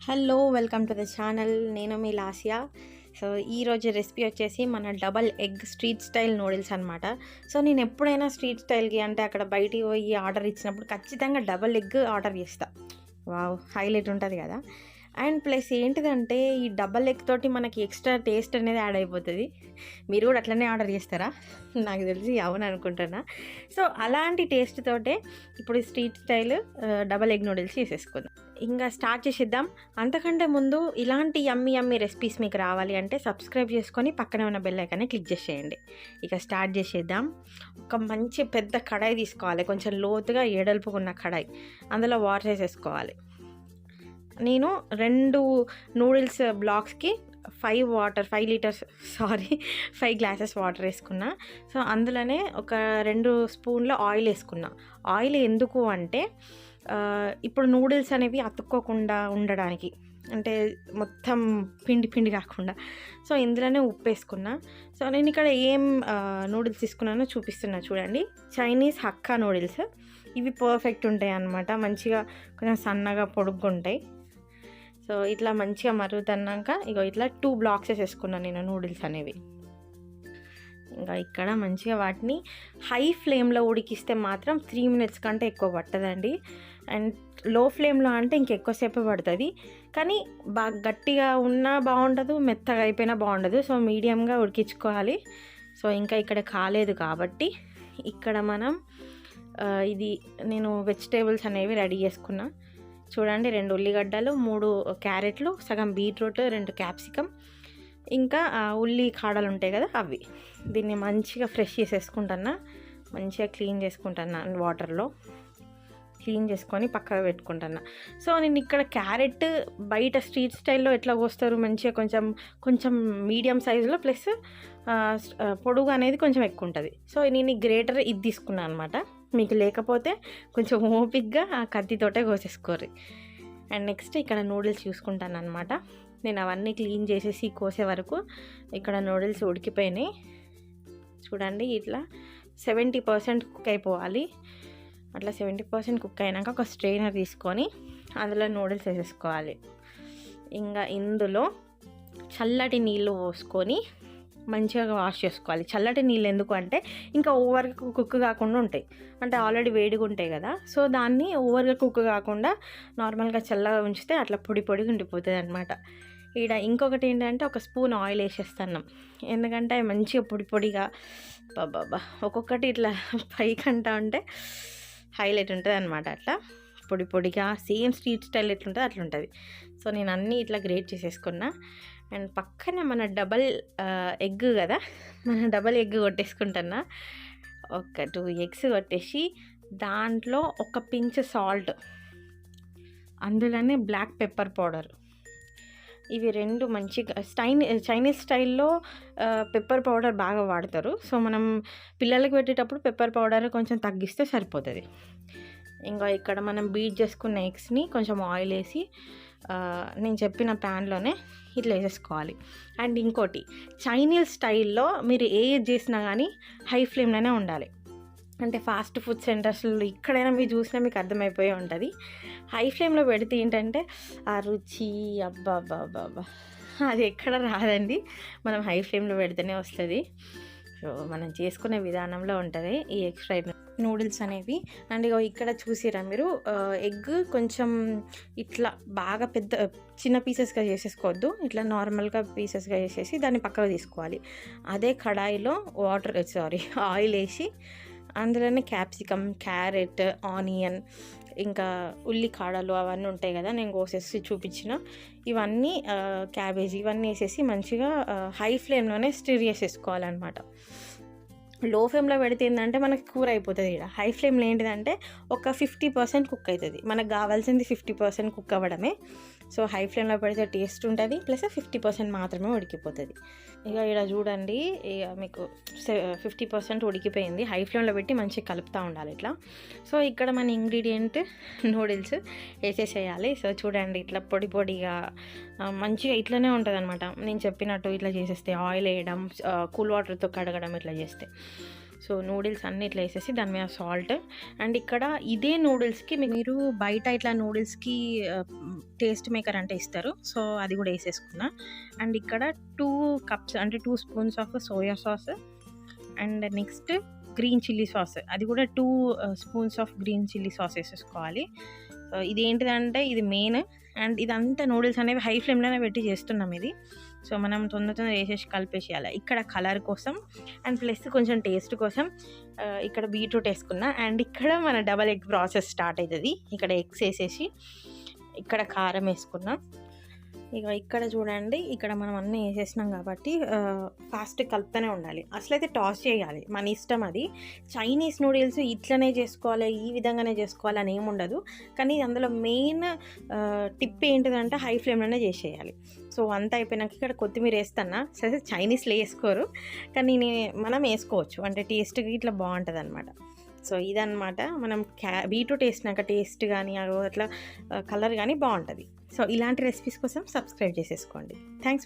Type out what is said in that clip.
Hello welcome to the channel. నేను మీ లాసియా. So ఈరోజు recipe వచ్చేసి మన double egg street style noodles అనమాట. సో నేను ఎప్పుడైనా స్ట్రీట్ స్టైల్కి అంటే అక్కడ బయటికి పోయి ఆర్డర్ ఇచ్చినప్పుడు ఖచ్చితంగా డబల్ ఎగ్ ఆర్డర్ చేస్తా. వావ్, హైలైట్ ఉంటుంది కదా. అండ్ ప్లస్ ఏంటిదంటే ఈ డబల్ ఎగ్ తోటి మనకి ఎక్స్ట్రా టేస్ట్ అనేది యాడ్ అయిపోతుంది. మీరు కూడా అట్లనే ఆర్డర్ చేస్తారా? నాకు తెలిసి అవును అనుకుంటున్నా. సో అలాంటి టేస్ట్ తోటే ఇప్పుడు street style double egg noodles చేసేసుకుందాం. ఇంకా స్టార్ట్ చేసేద్దాం. అంతకంటే ముందు ఇలాంటి యమ్మీ రెసిపీస్ మీకు రావాలి అంటే సబ్స్క్రైబ్ చేసుకొని పక్కనే ఉన్న బెల్ ఐకాన్ని క్లిక్ చేసేయండి. ఇక స్టార్ట్ చేసేద్దాం. ఒక మంచి పెద్ద కడాయి తీసుకోవాలి, కొంచెం లోతుగా ఎడల్పుకున్న కడాయి. అందులో వాటర్ వేసేసుకోవాలి. నేను 2 నూడిల్స్ బ్లాక్స్కి 5 గ్లాసెస్ వాటర్ వేసుకున్నా. సో అందులోనే ఒక 2 స్పూన్ల ఆయిల్ వేసుకున్నా. ఆయిల్ ఎందుకు అంటే ఇప్పుడు నూడిల్స్ అనేవి అతుక్కోకుండా ఉండడానికి, అంటే మొత్తం పిండి కాకుండా. సో ఇందులోనే ఉప్పు వేసుకున్నా. సో నేను ఇక్కడ ఏం నూడిల్స్ తీసుకున్నానో చూపిస్తున్నా చూడండి. Chinese hakka noodles. ఇవి పర్ఫెక్ట్ ఉంటాయి అన్నమాట. మంచిగా కొంచెం సన్నగా పొడుగ్గా ఉంటాయి. సో ఇట్లా మంచిగా మరుగుతున్నాక ఇగో ఇట్లా 2 బ్లాక్స్ వేసుకున్నాను నేను నూడిల్స్ అనేవి. ఇంకా ఇక్కడ మంచిగా వాటిని హై ఫ్లేమ్లో ఉడికిస్తే మాత్రం 3 minutes కంటే ఎక్కువ పట్టదండి. అండ్ లో ఫ్లేమ్లో అంటే ఇంకెక్కువసేపు పడుతుంది. కానీ బాగా గట్టిగా ఉన్నా బాగుండదు, మెత్తగా అయిపోయినా బాగుండదు. సో మీడియంగా ఉడికించుకోవాలి. సో ఇంకా ఇక్కడ కాలేదు కాబట్టి ఇక్కడ మనం ఇది నేను వెజిటేబుల్స్ అనేవి రెడీ చేసుకున్నా. చూడండి, 2 ఉల్లిగడ్డలు, 3 క్యారెట్లు, సగం బీట్రూట్, 2 క్యాప్సికమ్, ఇంకా ఉల్లి కాడలు ఉంటాయి కదా అవి. దీన్ని మంచిగా ఫ్రెష్ చేసేసుకుంటున్నా. మంచిగా క్లీన్ చేసుకుంటున్నా, వాటర్లో క్లీన్ చేసుకొని పక్కకు పెట్టుకుంటున్నా. సో నేను ఇక్కడ క్యారెట్ బయట స్ట్రీట్ స్టైల్లో ఎట్లా కోస్తారు, మంచిగా కొంచెం మీడియం సైజులో ప్లస్ పొడుగు అనేది కొంచెం ఎక్కువ ఉంటుంది. సో నేను ఈ గ్రేటర్ ఇది తీసుకున్నాను అనమాట. మీకు లేకపోతే కొంచెం ఓపిక్గా ఆ కత్తితోటే కోసేసుకోరు. అండ్ నెక్స్ట్ ఇక్కడ నూడిల్స్ చూసుకుంటాను అనమాట. నేను అవన్నీ క్లీన్ చేసేసి కోసే వరకు ఇక్కడ నూడిల్స్ ఉడికిపోయినాయి. చూడండి, ఇట్లా 70% కుక్ అయిపోవాలి. అట్లా 70% కుక్ అయినాక ఒక స్ట్రెయినర్ తీసుకొని అందులో నూడిల్స్ వేసేసుకోవాలి. ఇంకా ఇందులో చల్లటి నీళ్ళు పోసుకొని మంచిగా వాష్ చేసుకోవాలి. చల్లటి నీళ్ళు ఎందుకు అంటే ఇంకా ఓవర్గా కుక్ కాకుండా ఉంటాయి, అంటే ఆల్రెడీ వేడిగా ఉంటాయి కదా. సో దాన్ని ఓవర్గా కుక్ కాకుండా నార్మల్గా చల్లగా ఉంచితే అట్లా పొడిగా ఉండిపోతుంది అనమాట. ఈడ ఇంకొకటి ఏంటంటే ఒక స్పూన్ ఆయిల్ వేసేస్తున్నాం, ఎందుకంటే అవి మంచిగా పొడిగా బాబా ఒక్కొక్కటి ఇట్లా పైకంటా ఉంటే హైలైట్ ఉంటుంది అనమాట. అట్లా పొడిగా సేమ్ స్ట్రీట్ స్టైల్ ఎట్లుంటుంది అట్లుంటుంది. సో నేను అన్నీ ఇట్లా గ్రేట్ చేసేసుకున్నా. అండ్ పక్కన మన డబల్ ఎగ్ కదా, మన డబల్ ఎగ్ కొట్టేసుకుంటున్నా. ఒక 2 eggs కొట్టేసి దాంట్లో ఒక పించ్ సాల్ట్, అందులోనే బ్లాక్ పెప్పర్ పౌడర్. ఇవి 2 మంచిగా చైనీస్ స్టైల్లో పెప్పర్ పౌడర్ బాగా వాడతారు. సో మనం పిల్లలకి పెట్టేటప్పుడు పెప్పర్ పౌడర్ కొంచెం తగ్గిస్తే సరిపోతుంది. ఇంకా ఇక్కడ మనం బీట్ చేసుకున్న ఎగ్స్ని కొంచెం ఆయిల్ వేసి నేను చెప్పిన ప్యాన్లోనే ఇట్లా వేసేసుకోవాలి. అండ్ ఇంకోటి, చైనీస్ స్టైల్లో మీరు ఏది చేసినా కానీ హై ఫ్లేమ్లోనే ఉండాలి. అంటే ఫాస్ట్ ఫుడ్ సెంటర్స్లో ఎక్కడైనా మీరు చూసినా మీకు అర్థమైపోయి ఉంటుంది. హై ఫ్లేమ్లో పెడితే ఏంటంటే ఆ రుచి అబ్బా అది ఎక్కడ రాదండి. మనం హై ఫ్లేమ్లో పెడితేనే వస్తుంది. సో మనం చేసుకునే విధానంలో ఉంటుంది ఈ ఎగ్ ఫ్రైడ్ నూడిల్స్ అనేవి. అండ్ ఇక ఇక్కడ చూసిరా మీరు, ఎగ్ కొంచెం ఇట్లా బాగా చిన్న పీసెస్గా చేసేసుకోవద్దు. ఇట్లా నార్మల్గా పీసెస్గా చేసేసి దాన్ని పక్కకు తీసుకోవాలి. అదే కడాయిలో ఆయిల్ వేసి అందులోనే క్యాప్సికమ్, క్యారెట్, ఆనియన్, ఇంకా ఉల్లి కాడలు అవన్నీ ఉంటాయి కదా, నేను కోసేసి చూపించిన ఇవన్నీ, క్యాబేజ్ ఇవన్నీ వేసేసి మంచిగా హై ఫ్లేమ్లోనే స్టిర్ చేసేసుకోవాలన్నమాట. లో ఫ్లేమ్లో పెడితే ఏంటంటే మనకి కూర అయిపోతుంది. ఇక్కడ హై ఫ్లేమ్లో ఏంటిదంటే ఒక 50% కుక్ అవుతుంది. మనకు కావాల్సింది 50% కుక్ అవ్వడమే. సో హై ఫ్లేమ్లో పెడితే టేస్ట్ ఉంటుంది, ప్లస్ 50% మాత్రమే ఉడికిపోతుంది. ఇక ఇక్కడ చూడండి, ఇక మీకు 50% ఉడికిపోయింది. హై ఫ్లేమ్లో పెట్టి మంచిగా కలుపుతూ ఉండాలి ఇట్లా. సో ఇక్కడ మన ఇంగ్రీడియంట్ నూడిల్స్ వేసేసేయాలి. సో చూడండి, ఇట్లా పొడిగా మంచిగా ఇట్లనే ఉంటుంది అనమాట. నేను చెప్పినట్టు ఇట్లా చేసేస్తే, ఆయిల్ వేయడం, కూల్ వాటర్తో కడగడం ఇట్లా చేస్తే సో నూడిల్స్ అన్నీ ఇట్లా వేసేసి దాని మీద సాల్ట్. అండ్ ఇక్కడ ఇదే నూడిల్స్కి మీరు బయట ఇట్లా నూడిల్స్కి టేస్ట్ మేకర్ అంటే ఇస్తారు, సో అది కూడా వేసేసుకున్నా. అండ్ ఇక్కడ 2 కప్స్ అంటే 2 spoons of soya sauce. And next green chilli sauce, అది కూడా 2 spoons of green chilli sauce వేసేసుకోవాలి. సో ఇదేంటిదంటే ఇది మెయిన్. అండ్ ఇదంతా నూడిల్స్ అనేవి హై ఫ్లేమ్లోనే పెట్టి చేస్తున్నాం ఇది. సో మనం తొందర వేసేసి కలిపేసేయాలి. ఇక్కడ కలర్ కోసం అండ్ ప్లస్ కొంచెం టేస్ట్ కోసం ఇక్కడ బీట్రూట్ వేసుకున్నా. అండ్ ఇక్కడ మన డబల్ ఎగ్ ప్రాసెస్ స్టార్ట్ అవుతుంది. ఇక్కడ ఎగ్స్ వేసేసి ఇక్కడ కారం వేసుకున్నా. ఇక ఇక్కడ చూడండి, ఇక్కడ మనం అన్నీ వేసేసినాం కాబట్టి ఫాస్ట్ కలుపుతూనే ఉండాలి. అసలైతే టాస్ చేయాలి, మన ఇష్టం అది. చైనీస్ నూడిల్స్ ఇట్లనే చేసుకోవాలి, ఈ విధంగానే చేసుకోవాలి అని ఏమి ఉండదు. కానీ అందులో మెయిన్ టిప్ ఏంటిదంటే హై ఫ్లేమ్లోనే చేసేయాలి. సో అంతా అయిపోయినాక ఇక్కడ కొత్తిమీర వేస్తున్నా. సరే చైనీస్లో వేసుకోరు, కానీ మనం వేసుకోవచ్చు, అంటే టేస్ట్కి ఇట్లా బాగుంటుంది అనమాట. సో ఇదన్నమాట, మనం బీట్రూట్ వేసినాక టేస్ట్ కానీ అట్లా కలర్ కానీ బాగుంటుంది. సో ఇలాంటి రెసిపీస్ కోసం సబ్స్క్రైబ్ చేసేసుకోండి. థ్యాంక్స్.